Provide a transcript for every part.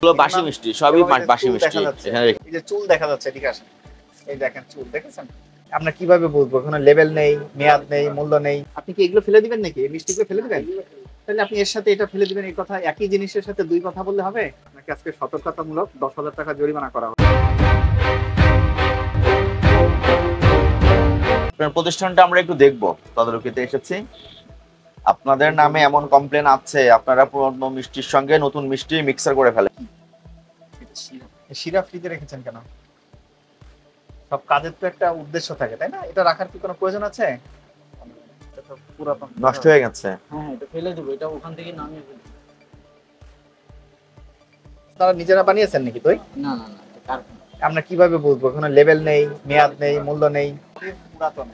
এগুলো বাসি মিষ্টি, সবই বাসি মিষ্টি। এখানে এই যে চুল দেখা যাচ্ছে, ঠিক আছে, এই দেখেন চুল দেখেছেন। আমরা কিভাবে বুঝবো? কোনো লেভেল নেই, মেয়াদ নেই, মূল্য নেই। আপনি কি এগুলো ফেলে দিবেন নাকি? এই মিষ্টিগুলো ফেলে দিবেন? তাহলে আপনি এর সাথে এটা ফেলে দিবেন, এই কথা একই জিনিসের সাথে দুই কথা বললে হবে? আপনাকে আজকে সতর্কতামূলক 10,000 টাকা জরিমানা করা হবে। আপনার প্রতিষ্ঠানটা আমরা একটু দেখবো, তদারকিতে এসেছি। আপনাদের নামে এমন কমপ্লেন আছে, আপনারা পুরনো মিষ্টির সঙ্গে নতুন মিষ্টি মিক্সার করে ফেলেন। শিরা ফ্রিজে রেখেছেন কেন? সব কাজের তো একটা উদ্দেশ্য থাকে, তাই না? এটা রাখার কি কোনো প্রয়োজন আছে? এটা তো পুরাতন, নষ্ট হয়ে গেছে। হ্যাঁ, এটা ফেলে দেবো। এটা ওখান থেকে নামিয়ে ফেলবো। তারা নিজেরা বানিয়েছেন নাকি? তুই না না না, এটা কারখানা। আমরা কিভাবে বুঝবো? কোনো লেভেল নেই, মেয়াদ নেই, মূল্য নেই। পুরাতন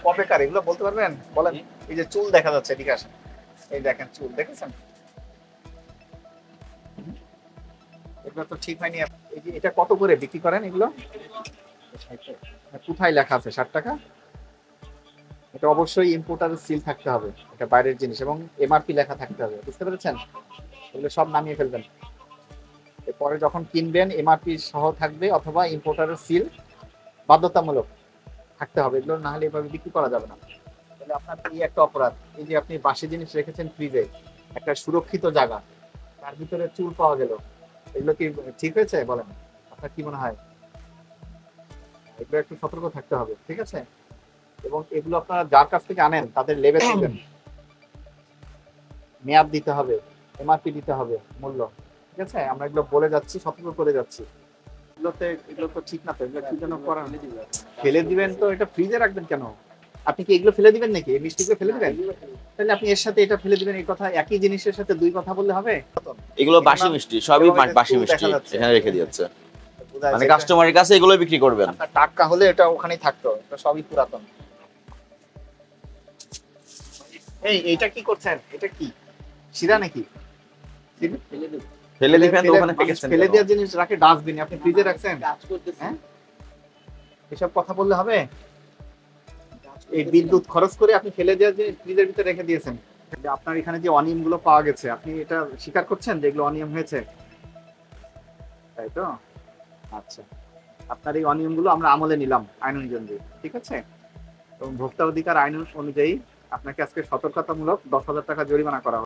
কবেকার এগুলো বলতে পারবেন? বলেন। এই যে চুল দেখা যাচ্ছে, ঠিক আছে, এই দেখেন চুল দেখেছেন। এগুলো তো ঠিক হয়নি। এই যে এটা কত করে বিক্রি করেন এগুলো? কোথায় লেখা আছে 60 টাকা? এটা অবশ্যই ইম্পোর্টারের সিল থাকতে হবে, এটা বাইরের জিনিস, এবং এমআরপি লেখা থাকতে হবে, বুঝতে পেরেছেন? এগুলো সব নামিয়ে ফেলবেন। এরপরে যখন কিনবেন এমআরপি সহ থাকবে, অথবা ইম্পোর্টারের সিল বাধ্যতামূলক থাকতে হবে। এগুলো না হলে এভাবে বিক্রি করা যাবে না। তাহলে আপনার এই একটা অপরাধ। এই যে আপনি বাসি জিনিস রেখেছেন ফ্রিজে, একটা সুরক্ষিত জায়গা, তার ভিতরে চুল পাওয়া গেল, এগুলো কি ঠিক হয়েছে? বলেন, আপনার কি মনে হয়? এগুলো একটু সতর্ক থাকতে হবে, ঠিক আছে? এবং এগুলো আপনারা যার কাছ থেকে আনেন তাদের লেবেল দিবেন, মেয়াদ দিতে হবে, এমআরপি দিতে হবে, মূল্য, ঠিক আছে? আমরা এগুলো বলে যাচ্ছি, সতর্ক করে যাচ্ছি। এগুলো তো ঠিক না। তো এগুলো কি যেন করা ফেলে দিবেন? তো এটা ফ্রিজে রাখবেন কেন? আপনি কি এগুলো ফেলে দিবেন নাকি? এই মিষ্টিগুলো ফেলে দিবেন? তাহলে আপনি এর সাথে এটা ফেলে দিবেন, এই কথা একই জিনিসের সাথে দুই কথা বললে হবে? এগুলো বাসি মিষ্টি, সবই বাসি মিষ্টি। এখানে রেখে দিয়েছে, মানে কাস্টমারের কাছে এগুলো বিক্রি করবেন। আপনার টাটকা হলে এটা ওখানেই থাকতো, এটা সবই পুরাতন। এইটা কি করছেন? এটা কি শিরা নাকি? ফেলে দেবো। ফেলে দিবেন তো ওখানে ফেকেছেন। ফেলে দেওয়ার জিনিস রাখে ডাস্টবিনে, আপনি ফ্রিজে রাখছেন? কাজ করতেছি। হ্যাঁ, এসব কথা বললে হবে? এই বিদ্যুৎ খরচ করে আপনি ফেলে দেওয়ার জিনিস ফ্রিজের ভিতরে রেখে দিয়েছেন। আপনার এখানে যে অনিয়মগুলো পাওয়া গেছে, আপনি এটা স্বীকার করছেন যে এগুলো অনিয়ম হয়েছে, তাই তো? আচ্ছা, আপনার এই অনিয়মগুলো আমরা আমলে নিলাম আইন অনুযায়ী, ঠিক আছে? এবং ভোক্তা অধিকার আইন অনুযায়ী আপনাকে আজকে সতর্কতামূলক 10,000 টাকা জরিমানা করা হবে।